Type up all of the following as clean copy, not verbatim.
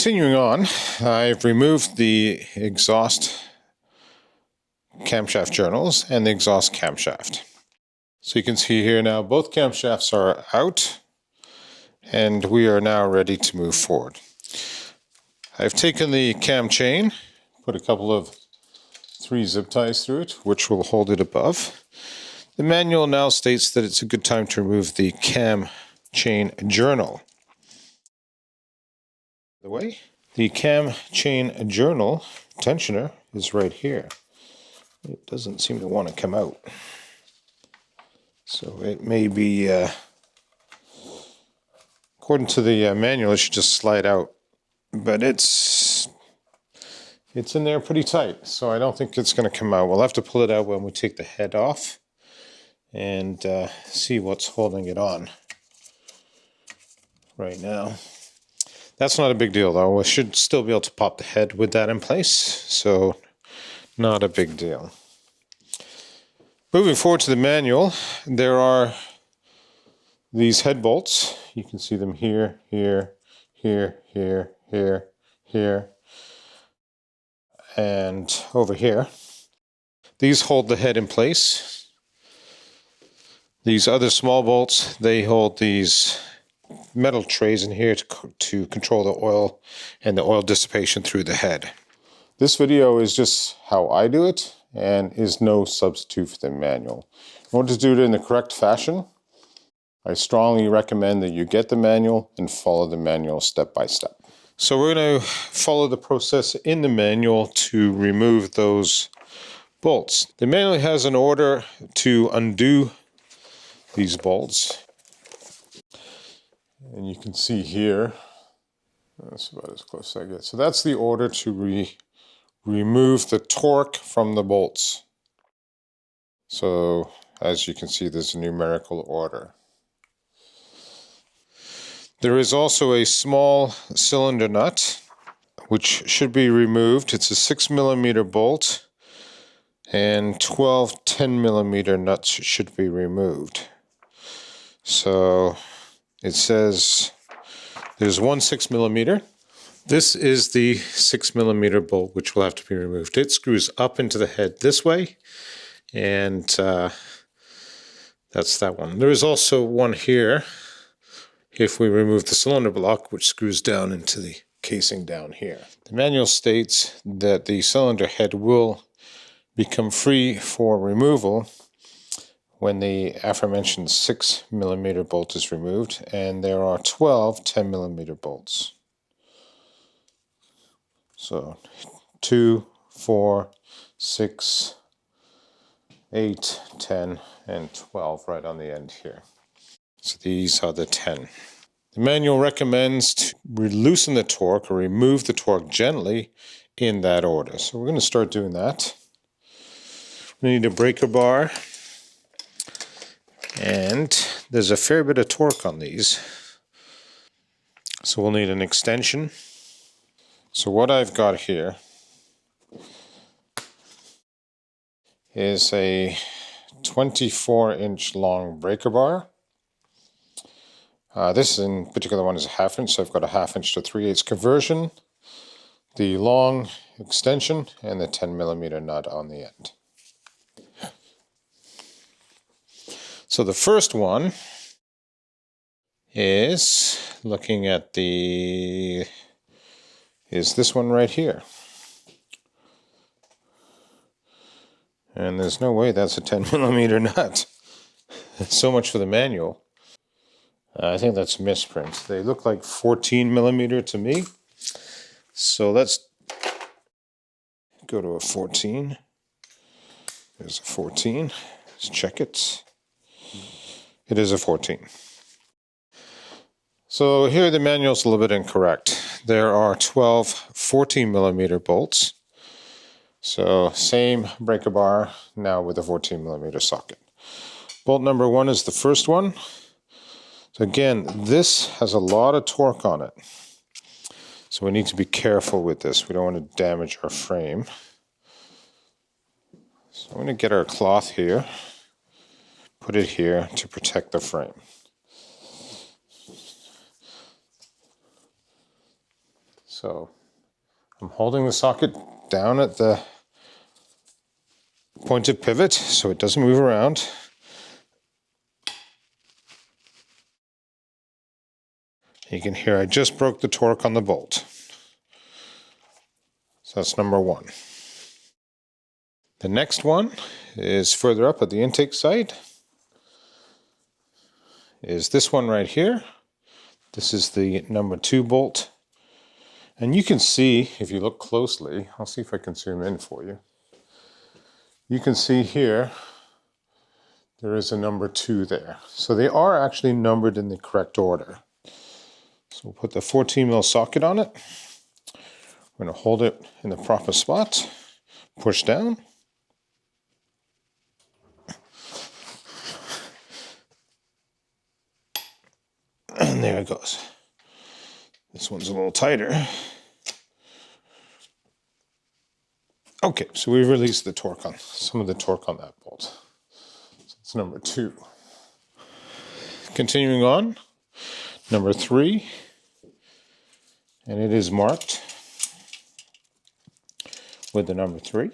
Continuing on, I've removed the exhaust camshaft journals and the exhaust camshaft. So you can see here now both camshafts are out and we are now ready to move forward. I've taken the cam chain, put a couple of 3 zip ties through it, which will hold it above. The manual now states that it's a good time to remove the cam chain journal. The cam chain journal tensioner is right here. It doesn't seem to want to come out. So it may be, according to the manual, it should just slide out. But it's in there pretty tight, so I don't think it's going to come out. We'll have to pull it out when we take the head off and see what's holding it on right now. That's not a big deal though. We should still be able to pop the head with that in place, so not a big deal. Moving forward to the manual, there are these head bolts. You can see them here, here, here, here, here, here, and over here. These hold the head in place. These other small bolts, they hold these metal trays in here to control the oil and the oil dissipation through the head. This video is just how I do it and is no substitute for the manual. In order to do it in the correct fashion, I strongly recommend that you get the manual and follow the manual step by step. So we're going to follow the process in the manual to remove those bolts. The manual has an order to undo these bolts. And you can see here, that's about as close as I get. So that's the order to remove the torque from the bolts. So as you can see, there's a numerical order. There is also a small cylinder nut, which should be removed. It's a 6mm bolt, and 12 10mm nuts should be removed. So it says there's one 6mm. This is the 6mm bolt, which will have to be removed. It screws up into the head this way, and that's that one. There is also one here, if we remove the cylinder block, which screws down into the casing down here. The manual states that the cylinder head will become free for removal when the aforementioned 6mm bolt is removed, and there are 12 10mm bolts. So 2, 4, 6, 8, 10, and 12 right on the end here. So these are the 10. The manual recommends to loosen the torque or remove the torque gently in that order. So we're going to start doing that. We need a breaker bar. And there's a fair bit of torque on these. So we'll need an extension. So what I've got here is a 24-inch long breaker bar. This in particular one is a 1/2 inch, so I've got a 1/2 inch to 3/8 conversion, the long extension, and the 10mm nut on the end. So the first one is looking at is this one right here. And there's no way that's a 10mm nut. So much for the manual. I think that's misprint. They look like 14mm to me. So let's go to a 14. There's a 14. Let's check it. It is a 14. So here the manual's a little bit incorrect. There are 12 14mm bolts. So same breaker bar, now with a 14mm socket. Bolt number 1 is the first one. So again, this has a lot of torque on it. So we need to be careful with this. We don't want to damage our frame. So I'm going to get our cloth here, put it here to protect the frame. So I'm holding the socket down at the pointed pivot so it doesn't move around. You can hear I just broke the torque on the bolt. So that's number one. The next one is further up at the intake side. Is this one right here. This is the number 2 bolt. And you can see, if you look closely, I'll see if I can zoom in for you. You can see here, there is a number 2 there. So they are actually numbered in the correct order. So we'll put the 14mm socket on it. We're going to hold it in the proper spot, push down. And there it goes. This one's a little tighter. Okay, so we've released the torque on some of the torque on that bolt. So it's number 2. Continuing on, number 3, and it is marked with the number 3.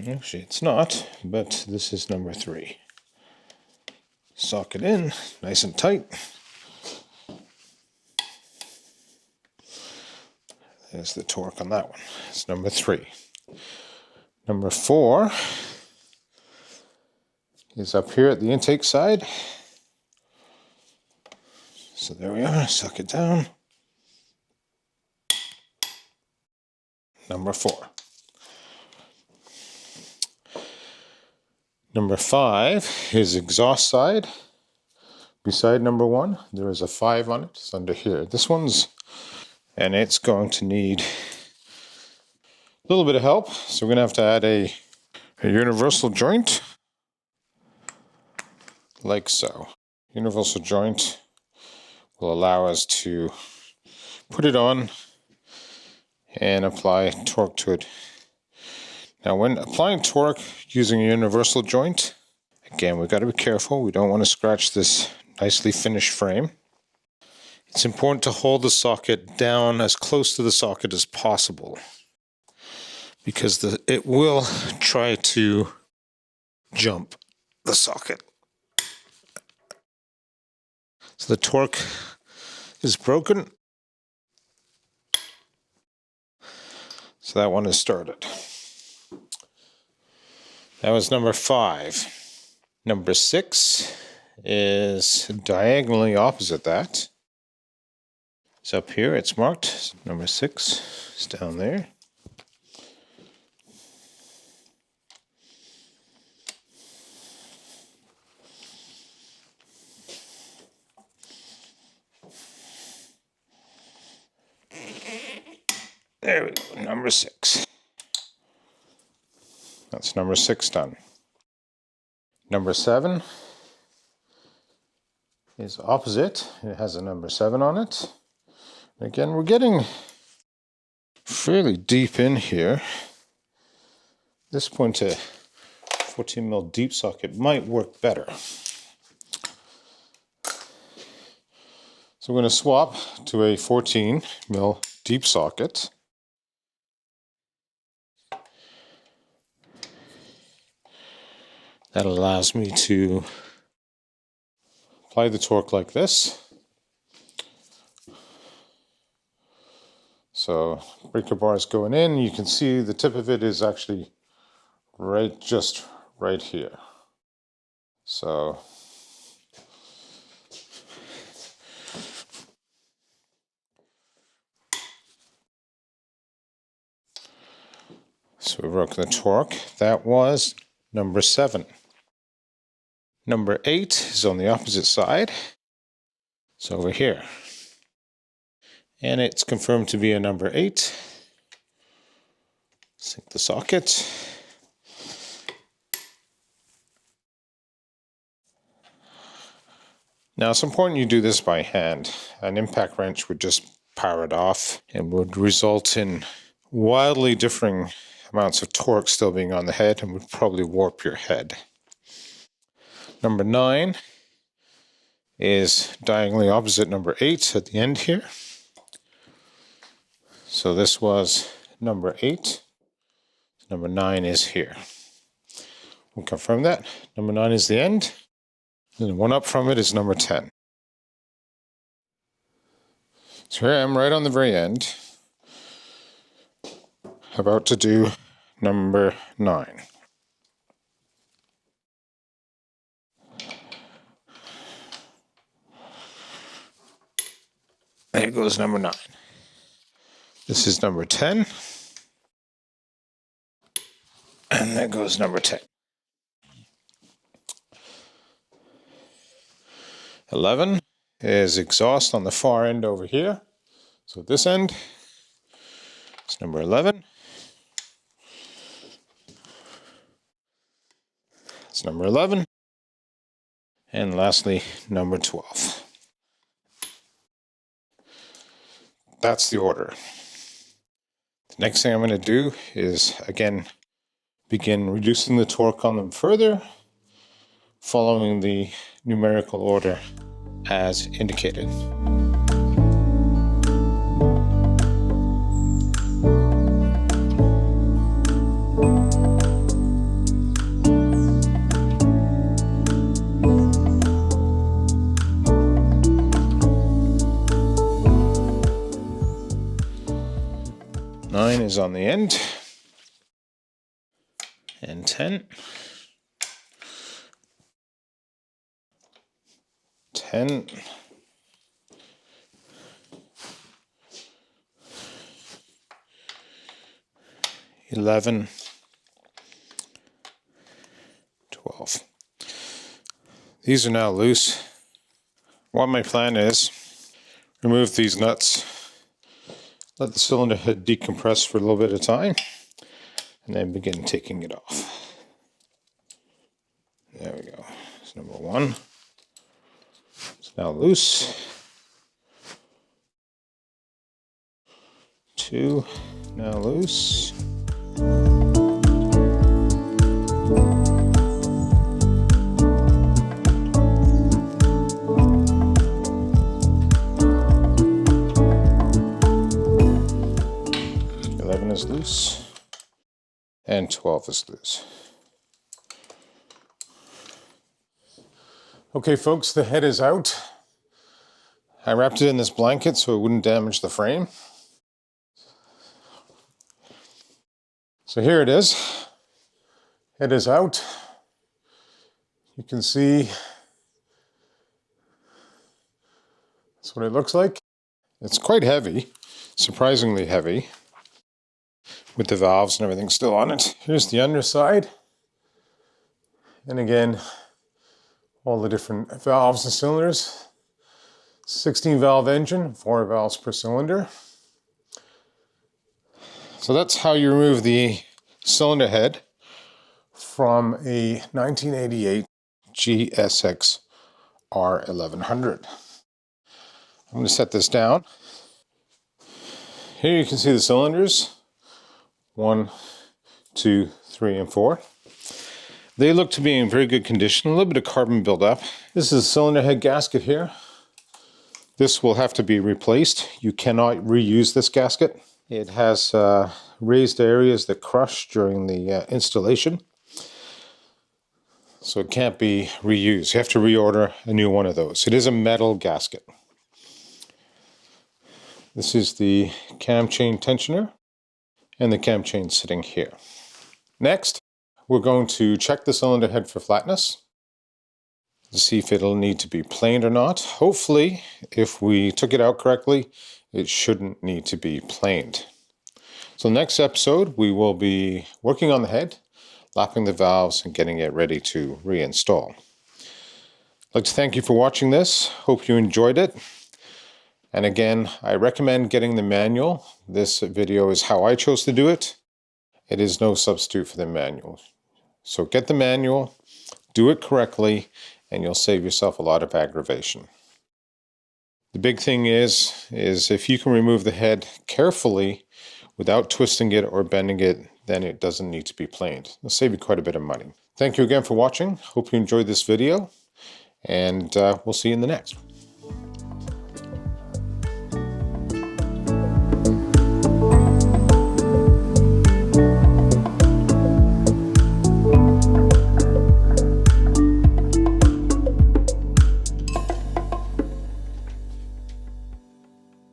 Actually, it's not, but this is number 3. Socket in, nice and tight. There's the torque on that one. It's number 3. Number 4 is up here at the intake side. So there we are, suck it down. Number 4. Number 5 is exhaust side. Beside number 1, there is a 5 on it. It's under here. This one's, and it's going to need a little bit of help. So we're going to have to add a universal joint, like so. Universal joint will allow us to put it on and apply torque to it. Now when applying torque using a universal joint, again, we've got to be careful. We don't want to scratch this nicely finished frame. It's important to hold the socket down as close to the socket as possible, because it will try to jump the socket. So the torque is broken. So that one is started. That was number 5. Number 6 is diagonally opposite that. It's up here, it's marked. Number 6 is down there. There we go, number 6. That's number 6 done. Number 7 is opposite. It has a number 7 on it. Again, we're getting fairly deep in here. This point, a 14mm deep socket might work better. So we're going to swap to a 14mm deep socket. That allows me to apply the torque like this. So breaker bar is going in. You can see the tip of it is actually just right here. So we broke the torque. That was number 7. Number 8 is on the opposite side. It's over here. And it's confirmed to be a number 8. Sink the socket. Now it's important you do this by hand. An impact wrench would just power it off and would result in wildly differing amounts of torque still being on the head and would probably warp your head. Number 9 is diagonally opposite number 8 at the end here. So this was number 8. Number 9 is here. We'll confirm that. Number 9 is the end. And one up from it is number 10. So here I am right on the very end, about to do number 9. There goes number 9. This is number 10. And there goes number 10. 11 is exhaust on the far end over here. So this end is number 11. It's number 11. And lastly, number 12. That's the order. The next thing I'm going to do is, again, begin reducing the torque on them further, following the numerical order as indicated. Nine is on the end, and 10. 10. 11. 12. These are now loose. What my plan is, remove these nuts, let the cylinder head decompress for a little bit of time, and then begin taking it off. There we go. That's number 1. It's now loose. 2, now loose. 11 is loose, and 12 is loose. Okay folks, the head is out. I wrapped it in this blanket so it wouldn't damage the frame. So here it is. Head is out. You can see that's what it looks like. It's quite heavy, surprisingly heavy, with the valves and everything still on it. Here's the underside. And again, all the different valves and cylinders. 16 valve engine, 4 valves per cylinder. So that's how you remove the cylinder head from a 1988 GSX-R1100. I'm going to set this down. Here you can see the cylinders. 1, 2, 3, and 4. They look to be in very good condition, a little bit of carbon buildup. This is a cylinder head gasket here. This will have to be replaced. You cannot reuse this gasket. It has raised areas that crush during the installation, so it can't be reused. You have to reorder a new one of those. It is a metal gasket. This is the cam chain tensioner, and the cam chain sitting here. Next, we're going to check the cylinder head for flatness to see if it'll need to be planed or not. Hopefully, if we took it out correctly, it shouldn't need to be planed. So next episode, we will be working on the head, lapping the valves, and getting it ready to reinstall. I'd like to thank you for watching this. Hope you enjoyed it. And again, I recommend getting the manual. This video is how I chose to do it. It is no substitute for the manual. So get the manual, do it correctly, and you'll save yourself a lot of aggravation. The big thing is if you can remove the head carefully without twisting it or bending it, then it doesn't need to be planed. It'll save you quite a bit of money. Thank you again for watching. Hope you enjoyed this video. and we'll see you in the next.